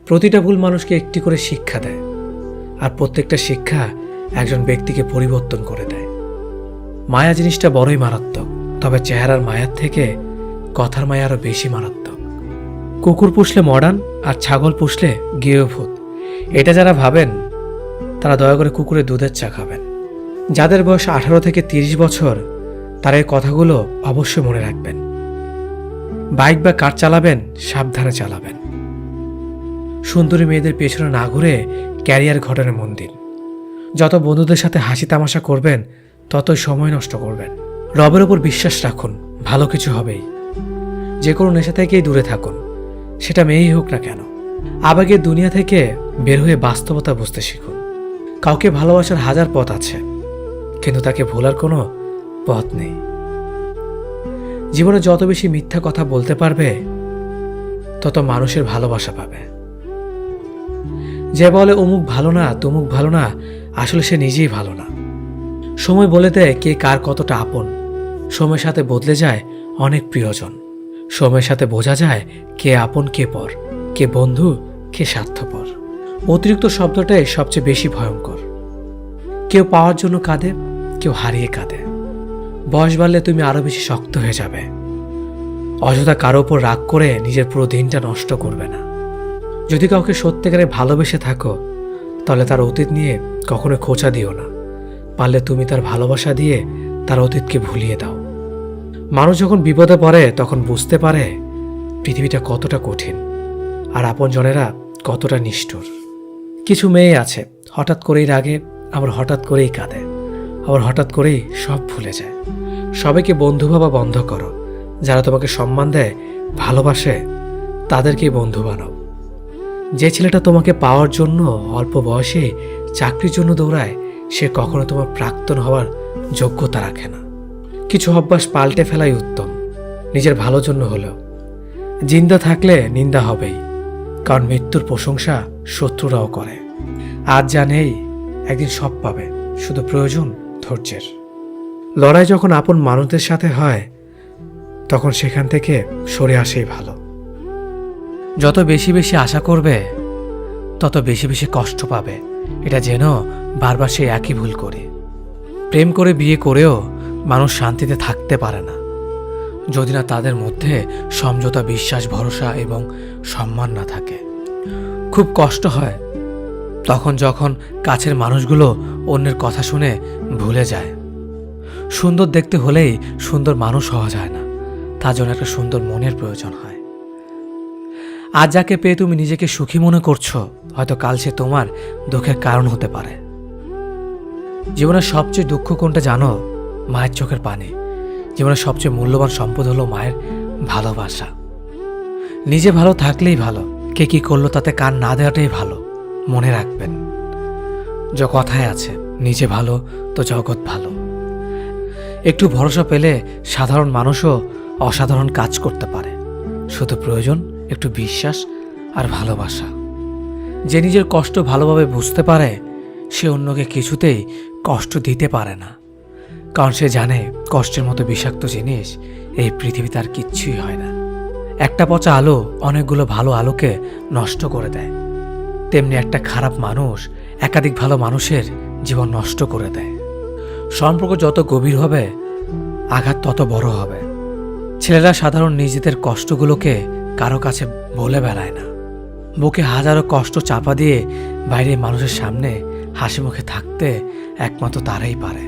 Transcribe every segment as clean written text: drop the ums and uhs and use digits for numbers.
প্রতিটা ভুল মানুষকে একটি করে শিক্ষা দেয়, আর প্রত্যেকটা শিক্ষা একজন ব্যক্তিকে পরিবর্তন করে দেয়। মায়া জিনিসটা বড়ই মারাত্মক, তবে চেহারার মায়ার থেকে কথার মায়া আরো বেশি মারাত্মক। কুকুর পুষলে মডার্ন আর ছাগল পুষলে গৃহভূত, এটা যারা ভাবেন তারা দয়া করে কুকুরের দুধের চা খাবেন। যাদের বয়স 18 থেকে 30 বছর তারা এই কথাগুলো অবশ্যই মনে রাখবেন। বাইক বা কার চালাবেন সাবধানে চালাবেন। সুন্দরী মেয়েদের পেছনে না ঘুরে ক্যারিয়ার ঘটনে মন দিন। যত বন্ধুদের সাথে হাসি তামাশা করবেন ততই সময় নষ্ট করবেন। রবের ওপর বিশ্বাস রাখুন, ভালো কিছু হবেই। যে কোনো নেশা থেকেই দূরে থাকুন, সেটা মেয়েই হোক না কেন। আবেগের দুনিয়া থেকে বের হয়ে বাস্তবতা বুঝতে শিখুন। কাউকে ভালোবাসার হাজার পথ আছে, কিন্তু তাকে ভোলার কোনো পথ নেই। জীবনে যত বেশি মিথ্যা কথা বলতে পারবে তত মানুষের ভালোবাসা পাবে। যে বলে অমুক ভালো না তমুক ভালো না, আসলে সে নিজেই ভালো না। সময় বলে দেয় কে কার কতটা আপন। সময়ের সাথে বদলে যায় অনেক প্রিয়জন। সময়ের সাথে বোঝা যায় কে আপন কে পর, কে বন্ধু কে স্বার্থপর। অতিরিক্ত শব্দটাই সবচেয়ে বেশি ভয়ঙ্কর। কেউ পাওয়ার জন্য কাঁদে, কেউ হারিয়ে কাঁদে। বয়স বাড়লে তুমি আরো বেশি শক্ত হয়ে যাবে। অযথা কারো ওপর রাগ করে নিজের পুরো দিনটা নষ্ট করবে না। যদি কাউকে সত্যিকারে ভালোবেসে থাকো তাহলে তার অতীত নিয়ে কখনো খোঁচা দিও না। পারলে তুমি তার ভালোবাসা দিয়ে তার অতীতকে ভুলিয়ে দাও। মানুষ যখন বিপদে পড়ে তখন বুঝতে পারে পৃথিবীটা কতটা কঠিন আর আপনজনেরা কতটা নিষ্ঠুর। কিছু মেয়ে আছে হঠাৎ করেই রাগে, আবার হঠাৎ করেই কাঁদে, আবার হঠাৎ করেই সব ভুলে যায়। সবাইকে বন্ধু ভাবা বন্ধ করো। যারা তোমাকে সম্মান দেয়, ভালোবাসে, তাদেরকেই বন্ধু বানাও। যে ছেলেটা তোমাকে পাওয়ার জন্য অল্প বয়সে চাকরির জন্য দৌড়ায়, সে কখনো তোমার প্রাক্তন হওয়ার যোগ্যতা রাখে না। কিছু অভ্যাস পাল্টে ফেলাই উত্তম, নিজের ভালোর জন্য হলেও। জিন্দা থাকলে নিন্দা হবেই, কারণ মৃত্যুর প্রশংসা শত্রুরাও করে। আজ যা নেই একদিন সব পাবে, শুধু প্রয়োজন ধৈর্যের। লড়াই যখন আপন মানুষদের সাথে হয় তখন সেখান থেকে সরে আসেই ভালো। যত বেশি বেশি আশা করবে তত বেশি বেশি কষ্ট পাবে, এটা যেন বারবার সেই একই ভুল করে। প্রেম করে বিয়ে করেও মানুষ শান্তিতে থাকতে পারে না যদি না তাদের মধ্যে সমঝোতা, বিশ্বাস, ভরসা এবং সম্মান না থাকে। খুব কষ্ট হয় তখন যখন কাছের মানুষগুলো অন্যের কথা শুনে ভুলে যায়। সুন্দর দেখতে হলেই সুন্দর মানুষ হওয়া যায় না, তার জন্য একটা সুন্দর মনের প্রয়োজন হয়। আজ যাকে পেয়ে তুমি নিজেকে সুখী মনে করছো, হয়তো কাল সে তোমার দুঃখের কারণ হতে পারে। জীবনের সবচেয়ে দুঃখ কোনটা জানো? মায়ের চোখের পানি। জীবনের সবচেয়ে মূল্যবান সম্পদ হলো মায়ের ভালোবাসা। নিজে ভালো থাকলেই ভালো, কে কি করলো তাতে কান না দেওয়াটাই ভালো। মনে রাখবেন, যে কথায় আছে, নিজে ভালো তো জগৎ ভালো। একটু ভরসা পেলে সাধারণ মানুষও অসাধারণ কাজ করতে পারে। শুধু প্রয়োজন একটু বিশ্বাস আর ভালোবাসা। যে নিজের কষ্ট ভালোভাবে বুঝতে পারে সে অন্যকে কিছুতেই কষ্ট দিতে পারে না, কারণ সে জানে কষ্টের মতো বিষাক্ত জিনিস এই পৃথিবীতে আর কিচ্ছুই হয় না। একটা পচা আলো অনেকগুলো ভালো আলোকে নষ্ট করে দেয়, তেমনি একটা খারাপ মানুষ একাধিক ভালো মানুষের জীবন নষ্ট করে দেয়। সম্পর্ক যত গভীর হবে আঘাত তত বড় হবে। ছেলেরা সাধারণ নিজেদের কষ্টগুলোকে কারো কাছে বলে বেড়ায় না। বুকে হাজারো কষ্ট চাপা দিয়ে বাইরে মানুষের সামনে হাসি মুখে থাকতে একমাত্র তারাই পারে।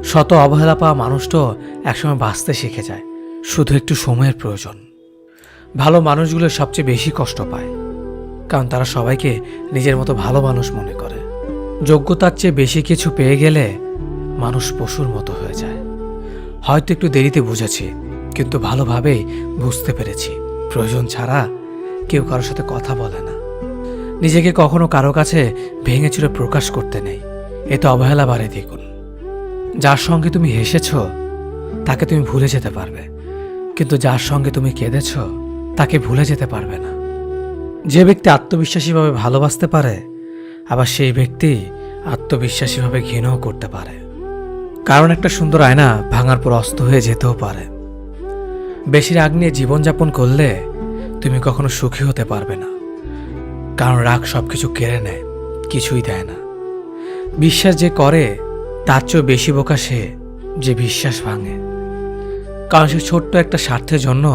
শত অবহেলা পাওয়া মানুষটাও একসময় বাঁচতে শিখে যায়, শুধু একটু সময়ের প্রয়োজন। ভালো মানুষগুলো সবচেয়ে বেশি কষ্ট পায়, কারণ তারা সবাইকে নিজের মতো ভালো মানুষ মনে করে। যোগ্যতার চেয়ে বেশি কিছু পেয়ে গেলে মানুষ পশুর মতো হয়ে যায়। হয়তো একটু দেরিতে বুঝেছি, কিন্তু ভালোভাবেই বুঝতে পেরেছি প্রয়োজন ছাড়া কেউ কারোর সাথে কথা বলে না। নিজেকে কখনো কারো কাছে ভেঙে চুরে প্রকাশ করতে নেই, এতে অবহেলা বাড়ে দ্বিগুণ। যার সঙ্গে তুমি হেসেছ তাকে তুমি ভুলে যেতে পারবে, কিন্তু যার সঙ্গে তুমি কেঁদেছ তাকে ভুলে যেতে পারবে না। যে ব্যক্তি আত্মবিশ্বাসীভাবে ভালোবাসতে পারে, আবার সেই ব্যক্তি আত্মবিশ্বাসীভাবে ঘৃণাও করতে পারে। কারণ একটা সুন্দর আয়না ভাঙার পর অস্ত হয়ে যেতেও পারে। বেশি রাগ নিয়ে জীবনযাপন করলে তুমি কখনো সুখী হতে পারবে না, কারণ রাগ সবকিছু কেড়ে নেয়, কিছুই দেয় না। বিশ্বাস যে করে তার চেয়েও বেশি বোকা সে যে বিশ্বাস ভাঙে, কারণ সে ছোট্ট একটা স্বার্থের জন্য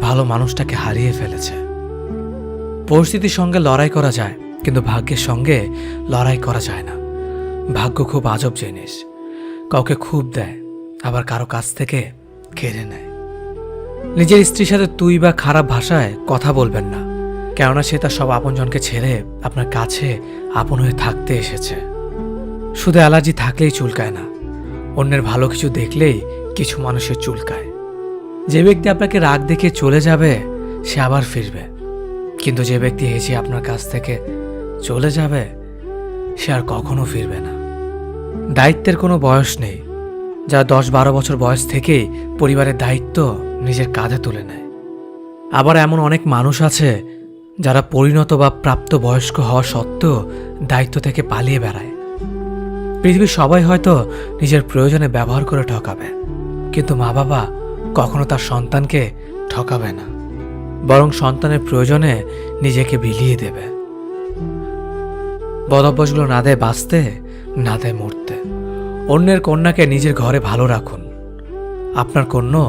ভালো মানুষটাকে হারিয়ে ফেলেছে। পরিস্থিতির সঙ্গে লড়াই করা যায়, কিন্তু ভাগ্যের সঙ্গে লড়াই করা যায় না। ভাগ্য খুব আজব জিনিস, কাউকে খুব দেয়, আবার কারো কাছ থেকে কেড়ে নেয়। নিজের স্ত্রীর সাথে তুই বা খারাপ ভাষায় কথা বলবেন না, কেননা সে তার সব আপনজনকে ছেড়ে আপনার কাছে আপন হয়ে থাকতে এসেছে। শুধু অ্যালার্জি থাকলেই চুলকায় না, অন্যের ভালো কিছু দেখলেই কিছু মানুষের চুলকায়। যে ব্যক্তি আপনাকে রাগ দেখে চলে যাবে সে আবার ফিরবে, কিন্তু যে ব্যক্তি হেসে আপনার কাছ থেকে চলে যাবে সে আর কখনো ফিরবে না। দায়িত্বের কোনো বয়স নেই, যারা 10-12 বছর বয়স থেকেই পরিবারের দায়িত্ব নিজের কাঁধে তুলে নেয়। আবার এমন অনেক মানুষ আছে যারা পরিণত বা প্রাপ্তবয়স্ক হওয়া সত্ত্বেও দায়িত্ব থেকে পালিয়ে বেড়ায়। পৃথিবীর সবাই হয়তো নিজের প্রয়োজনে ব্যবহার করে ঠকাবে, কিন্তু মা বাবা কখনো তার সন্তানকে ঠকাবে না, বরং সন্তানের প্রয়োজনে নিজেকে বিলিয়ে দেবে। বদভ্যাসগুলো না দেয় বাঁচতে, না দেয় মরতে। অন্যের কন্যাকে নিজের ঘরে ভালো রাখুন, আপনার কন্যা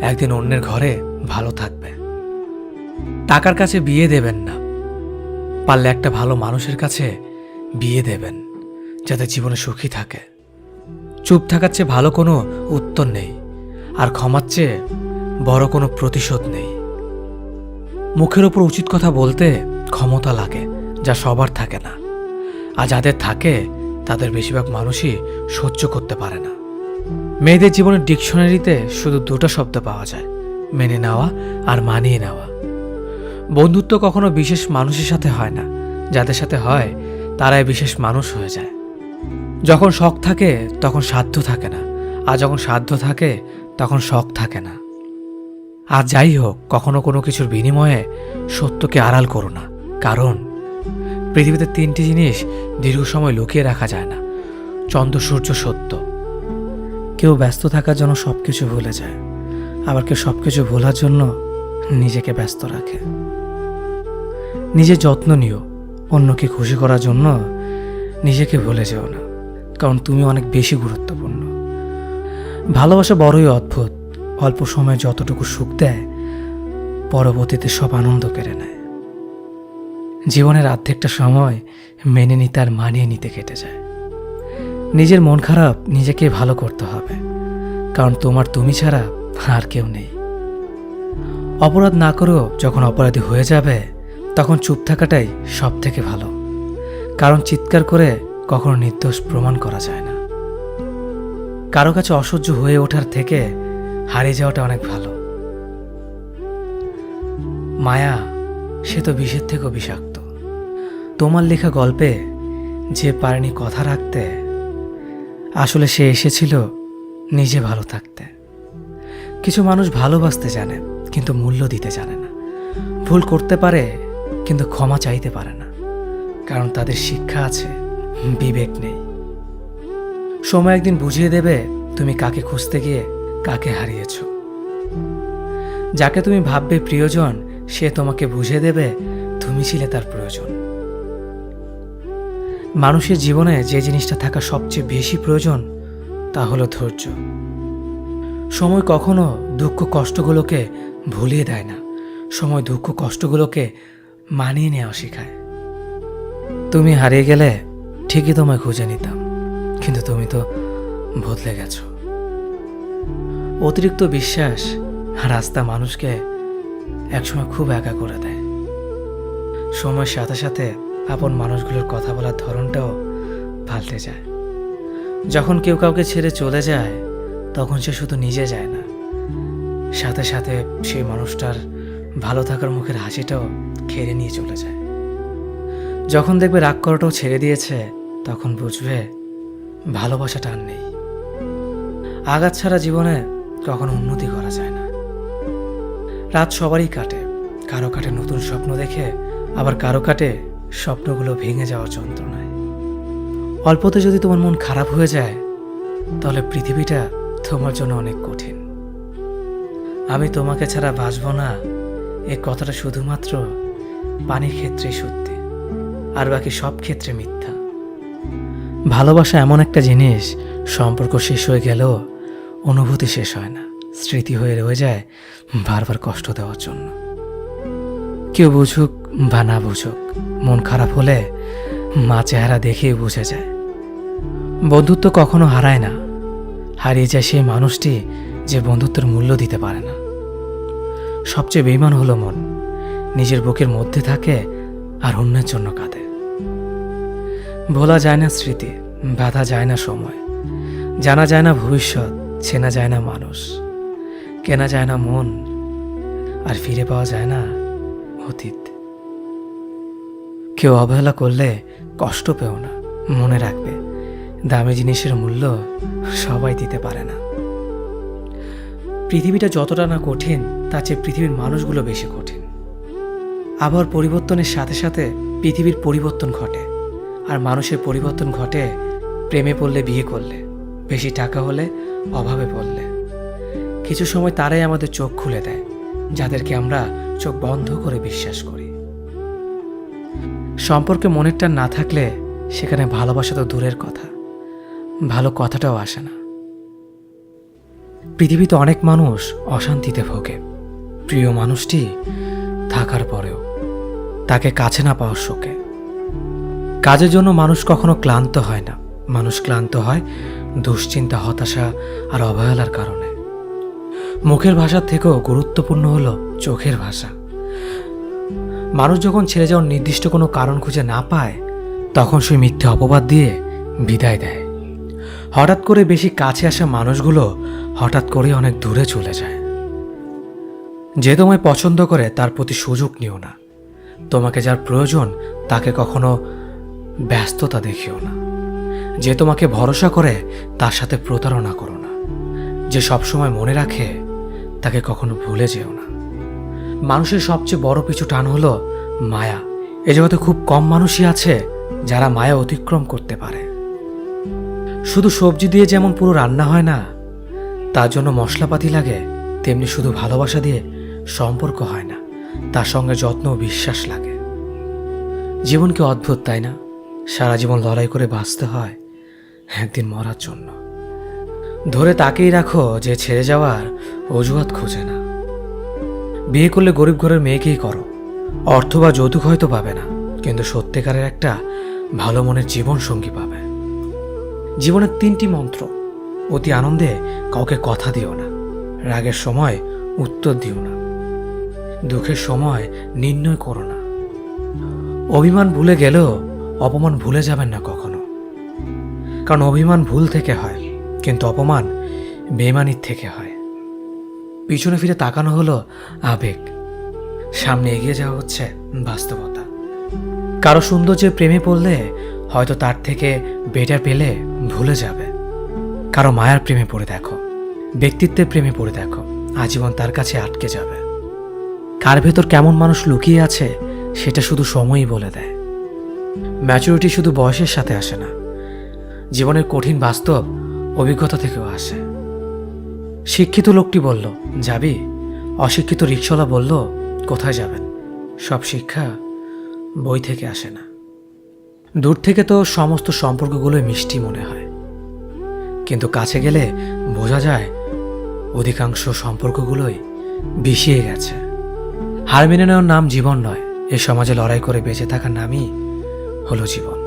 একদিন অন্যের ঘরে ভালো থাকবে। টাকার কাছে বিয়ে দেবেন না, পারলে একটা ভালো মানুষের কাছে বিয়ে দেবেন, যাতে জীবনে সুখী থাকে। চুপ থাকার চেয়ে ভালো কোনো উত্তর নেই, আর ক্ষমার চেয়ে বড় কোনো প্রতিশোধ নেই। মুখের ওপর উচিত কথা বলতে ক্ষমতা লাগে, যা সবার থাকে না, আর যাদের থাকে তাদের বেশিরভাগ মানুষই সহ্য করতে পারে না। মেয়েদের জীবনের ডিকশনারিতে শুধু দুটো শব্দ পাওয়া যায়, মেনে নেওয়া আর মানিয়ে নেওয়া। বন্ধুত্ব কখনো বিশেষ মানুষের সাথে হয় না, যাদের সাথে হয় তারাই বিশেষ মানুষ হয়ে যায়। যখন শখ থাকে তখন সাধ্য থাকে না, আর যখন সাধ্য থাকে তখন শখ থাকে না। আর যাই হোক, কখনো কোনো কিছুর বিনিময়ে সত্যকে আড়াল করো না, কারণ পৃথিবীতে 3টি জিনিস দীর্ঘ সময় লুকিয়ে রাখা যায় না: চন্দ্র, সূর্য, সত্য। কেউ ব্যস্ত থাকার জন্য সবকিছু ভুলে যায়, আবার কেউ সবকিছু ভোলার জন্য নিজেকে ব্যস্ত রাখে। নিজের যত্ন নিও, অন্যকে খুশি করার জন্য নিজেকে ভুলে যেও না, কারণ তুমি অনেক বেশি গুরুত্বপূর্ণ। ভালোবাসা বড়ই অদ্ভুত, অল্প সময়ে যতটুকু সুখ দেয় পরবর্তীতে সব আনন্দ কেড়ে নেয়। জীবনের অর্ধেকটা সময় মেনে নিতে আর মানিয়ে নিতে কেটে যায়। নিজের মন খারাপ নিজেকে ভালো করতে হবে, কারণ তোমার তুমি ছাড়া আর কেউ নেই। অপরাধ না করেও যখন অপরাধী হয়ে যাবে তখন চুপ থাকাটাই সব থেকে ভালো, কারণ চিৎকার করে কখনো নির্দোষ প্রমাণ করা যায় না। কারো কাছে অসহ্য হয়ে ওঠার থেকে হারিয়ে যাওয়াটা অনেক ভালো। মায়া সে তো বিষের থেকেও বিষাক্ত। তোমার লেখা গল্পে যে পারেনি কথা রাখতে, আসলে সে এসেছিল নিজে ভালো থাকতে। কিছু মানুষ ভালোবাসতে জানে কিন্তু মূল্য দিতে জানে না। ভুল করতে পারে কিন্তু ক্ষমা চাইতে পারে না, কারণ তাদের শিক্ষা আছে, বিবেক নেই। সময় একদিন বুঝিয়ে দেবে তুমি কাকে খুঁজতে গিয়ে কাকে হারিয়েছ। যাকে তুমি ভাববে প্রিয়জন, সে তোমাকে বুঝিয়ে দেবে তুমি ছিলে তার প্রয়োজন। মানুষের জীবনে যে জিনিসটা থাকা সবচেয়ে বেশি প্রয়োজন তা হলো ধৈর্য। সময় কখনো দুঃখ কষ্টগুলোকে ভুলিয়ে দেয় না, সময় দুঃখ কষ্টগুলোকে মানিয়ে নেওয়া শেখায়। তুমি হারিয়ে গেলে ঠিকই তোমায় খুঁজে নিতাম, কিন্তু তুমি তো বদলে গেছো। অতিরিক্ত বিশ্বাস আর আস্থা মানুষকে একসময় খুব একা করে দেয়। সময়ের সাথে সাথে আপন মানুষগুলোর কথা বলার ধরনটাও পাল্টে যায়। যখন কেউ কাউকে ছেড়ে চলে যায় তখন সে শুধু নিজে যায় না, সাথে সাথে সেই মানুষটার ভালো থাকার মুখের হাসিটাও কেড়ে নিয়ে চলে যায়। যখন দেখবে রাগ করাটাও ছেড়ে দিয়েছে তখন বুঝবে ভালোবাসাটা আর নেই। আঘাত ছাড়া জীবনে কখনো উন্নতি করা যায় না। রাত সবারই কাটে, কারো কাটে নতুন স্বপ্ন দেখে, আবার কারো কাটে স্বপ্নগুলো ভেঙে যাওয়ার যন্ত্রণায়। অল্পতে যদি তোমার মন খারাপ হয়ে যায় তাহলে পৃথিবীটা তোমার জন্য অনেক কঠিন। আমি তোমাকে ছাড়া বাঁচব না, এই কথাটা শুধুমাত্র পানির ক্ষেত্রে সত্যি, আর বাকি সব ক্ষেত্রে মিথ্যা। ভালোবাসা এমন একটা জিনিস, সম্পর্ক শেষ হয়ে গেলেও অনুভূতি শেষ হয় না, স্মৃতি হয়ে রয়ে যায় বারবার কষ্ট দেওয়ার জন্য। কেউ বুঝুক বা না বুঝুক, মন খারাপ হলে মা চেহারা দেখেই বুঝে যায়। বন্ধুত্ব কখনো হারায় না, হারিয়ে যায় সেই মানুষটি যে বন্ধুত্বের মূল্য দিতে পারে না। সবচেয়ে বেঈমান হলো মন, নিজের বুকের মধ্যে থাকে আর অন্যের জন্য কাঁদে। ভোলা যায় না স্মৃতি, বাধা যায় না সময়, জানা যায় না ভবিষ্যৎ, চেনা যায় না মানুষ, কেনা যায় না মন, আর ফিরে পাওয়া যায় না অতীত। কেউ অবহেলা করলে কষ্ট পেও না, মনে রাখবে দামি জিনিসের মূল্য সবাই দিতে পারে না। পৃথিবীটা যতটা না কঠিন, তার চেয়ে পৃথিবীর মানুষগুলো বেশি কঠিন। আবহাওয়ার পরিবর্তনের সাথে সাথে পৃথিবীর পরিবর্তন ঘটে, আর মানুষের পরিবর্তন ঘটে প্রেমে পড়লে, বিয়ে করলে, বেশি টাকা হলে, অভাবে পড়লে। কিছু সময় তারাই আমাদের চোখ খুলে দেয়, যাদেরকে আমরা চোখ বন্ধ করে বিশ্বাস করি। সম্পর্কে মনের টান না থাকলে সেখানে ভালোবাসা তো দূরের কথা, ভালো কথাটাও আসে না। পৃথিবীতে অনেক মানুষ অশান্তিতে ভোগে, প্রিয় মানুষটি থাকার পরেও তাকে কাছে না পাওয়ার শোকে। কাজের জন্য মানুষ কখনো ক্লান্ত হয় না, মানুষ ক্লান্ত হয় দুশ্চিন্তা, হতাশা আর অবহেলার কারণে। মুখের ভাষার থেকেও গুরুত্বপূর্ণ হলো চোখের ভাষা। মানুষ যখন ছেড়ে যাওয়ার নির্দিষ্ট কোনো কারণ খুঁজে না পায়, তখন সে মিথ্যে অপবাদ দিয়ে বিদায় দেয়। হঠাৎ করে বেশি কাছে আসা মানুষগুলো হঠাৎ করে অনেক দূরে চলে যায়। যে তোমায় পছন্দ করে তার প্রতি সুযোগ নিও না, তোমাকে যার প্রয়োজন তাকে কখনো ব্যস্ততা দেখিও না। যে তোমাকে ভরসা করে তার সাথে প্রতারণা করো না। যে সবসময় মনে রাখে তাকে কখনো ভুলে যেও না। মানুষের সবচেয়ে বড় পিছু টান হলো মায়া। এ জগতে খুব কম মানুষই আছে যারা মায়া অতিক্রম করতে পারে। শুধু সবজি দিয়ে যেমন পুরো রান্না হয় না, তার জন্য মশলাপাতি লাগে, তেমনি শুধু ভালোবাসা দিয়ে সম্পর্ক হয় না, তার সঙ্গে যত্ন ও বিশ্বাস লাগে। জীবন কি অদ্ভুত, তাই না? সারা জীবন লড়াই করে বাঁচতে হয় একদিন মরার জন্য। ধরে তাকেই রাখো যে ছেড়ে যাওয়ার অজুহাত খোঁজে না। বিয়ে করলে গরিব ঘরের মেয়েকেই করো, অর্থ বা যৌতুক হয়তো পাবে না, কিন্তু সত্যিকারের একটা ভালো মনের জীবন সঙ্গী পাবে। জীবনের 3টি মন্ত্র: অতি আনন্দে কাউকে কথা দিও না, রাগের সময় উত্তর দিও না, দুঃখের সময় নির্ণয় করো না। অভিমান ভুলে গেলেও অপমান ভুলে যাবেন না কখনো, কারণ অভিমান ভুল থেকে হয়, কিন্তু অপমান বেইমানির থেকে হয়। পিছনে ফিরে তাকানো হলো আবেগ, সামনে এগিয়ে যাওয়া হচ্ছে বাস্তবতা। কারো সৌন্দর্যের প্রেমে পড়লে হয়তো তার থেকে বেটার পেলে ভুলে যাবে। কারো মায়ার প্রেমে পড়ে দেখো, ব্যক্তিত্বের প্রেমে পড়ে দেখো, আজীবন তার কাছে আটকে যাবে। কার ভেতর কেমন মানুষ লুকিয়ে আছে সেটা শুধু সময়ই বলে দেয়। ম্যাচুরিটি শুধু বয়সের সাথে আসে না, জীবনের কঠিন বাস্তব অভিজ্ঞতা থেকেও আসে। শিক্ষিত লোকটি বলল, যাবি? অশিক্ষিত রিকশাওয়ালা বলল, কোথায় যাবেন? সব শিক্ষা বই থেকে আসে না। দূর থেকে তো সমস্ত সম্পর্কগুলোই মিষ্টি মনে হয়, কিন্তু কাছে গেলে বোঝা যায় অধিকাংশ সম্পর্কগুলোই বিষিয়ে গেছে। হার মেনে নেওয়ার নাম জীবন নয়, এই সমাজে লড়াই করে বেঁচে থাকার নামই হলো জীবন।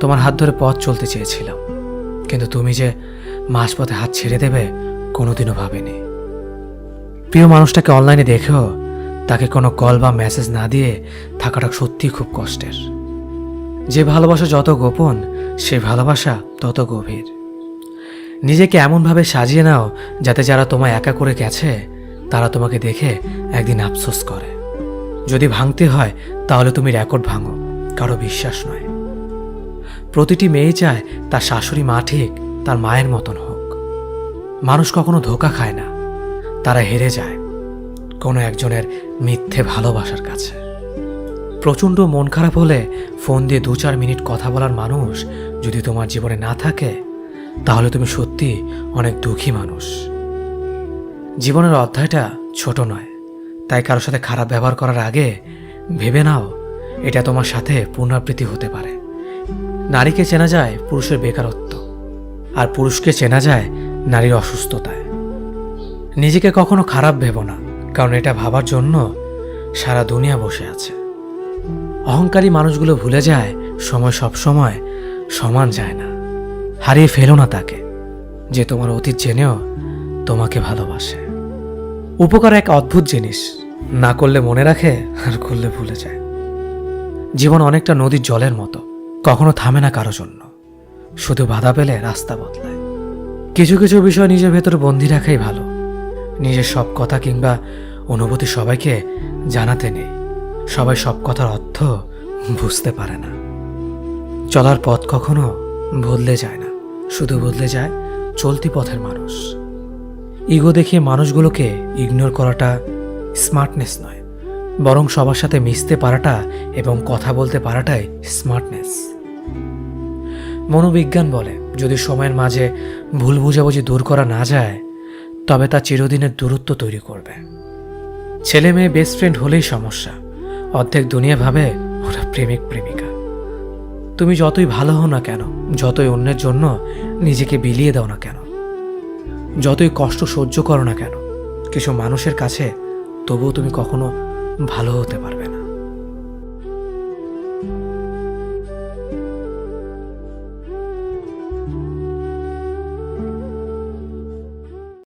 তোমার হাত ধরে পথ চলতে চেয়েছিলাম, কিন্তু তুমি যে মাঝপথে হাত ছেড়ে দেবে কোনোদিনও ভাবিনি। প্রিয় মানুষটাকে অনলাইনে দেখেও তাকে কোনো কল বা মেসেজ না দিয়ে থাকাটা সত্যিই খুব কষ্টের। যে ভালোবাসা যত গোপন, সে ভালোবাসা তত গভীর। নিজেকে এমনভাবে সাজিয়ে নাও যাতে যারা তোমায় একা করে গেছে তারা তোমাকে দেখে একদিন আফসোস করে। যদি ভাঙতে হয় তাহলে তুমি রেকর্ড ভাঙো, কারো বিশ্বাস নয়। প্রতিটি মেয়ে চায় তার শাশুড়ি মা ঠিক তার মায়ের মতন হোক। মানুষ কখনো ধোঁকা খায় না, তারা হেরে যায় কোনো একজনের মিথ্যে ভালোবাসার কাছে। প্রচণ্ড মন খারাপ হলে ফোন দিয়ে 2-4 মিনিট কথা বলার মানুষ যদি তোমার জীবনে না থাকে, তাহলে তুমি সত্যি অনেক দুঃখী মানুষ। জীবনের অধ্যায়টা ছোট নয়, তাই কারোর সাথে খারাপ ব্যবহার করার আগে ভেবে নাও, এটা তোমার সাথে পুনরাবৃত্তি হতে পারে। নারীকে চেনা যায় পুরুষের বেকারত্ব, আর পুরুষকে চেনা যায় নারীর অসুস্থতায়। নিজেকে কখনো খারাপ ভেবো না, কারণ এটা ভাবার জন্য সারা দুনিয়া বসে আছে। অহংকারী মানুষগুলো ভুলে যায় সময় সব সময় সমান যায় না। হারিয়ে ফেলো না তাকে, যে তোমার অতীত জেনেও তোমাকে ভালোবাসে। উপকার এক অদ্ভুত জিনিস, না করলে মনে রাখে আর করলে ভুলে যায়। জীবন অনেকটা নদীর জলের মতো, কখনো থামে না কারো জন্য, শুধু বাধা পেলে রাস্তা বদলায়। কিছু কিছু বিষয় নিজের ভেতরে বন্দি রাখাই ভালো। নিজের সব কথা কিংবা অনুভূতি সবাইকে জানাতে নেই। সবাই সব কথার অর্থ বুঝতে পারে না। চলার পথ কখনো বদলে যায় না, শুধু বদলে যায় চলতি পথের মানুষ। ইগো দেখিয়ে মানুষগুলোকে ইগনোর করাটা স্মার্টনেস নয়, বরং সবার সাথে মিশতে পারাটা এবং কথা বলতে পারাটাই স্মার্টনেস। মনোবিজ্ঞান বলে, যদি সময়ের মাঝে ভুল বোঝাবুঝি দূর করা না যায়, তবে তা চিরদিনের দূরত্ব তৈরি করবে। ছেলে মেয়ে বেস্ট ফ্রেন্ড হলেই সমস্যা, অর্ধেক দুনিয়া ভাবে ওরা প্রেমিক প্রেমিকা। তুমি যতই ভালো হও না কেন, যতই অন্যের জন্য নিজেকে বিলিয়ে দাও না কেন, যতই কষ্ট সহ্য করো না কেন, কিছু মানুষের কাছে তবুও তুমি কখনো ভালো হতে পারবে না।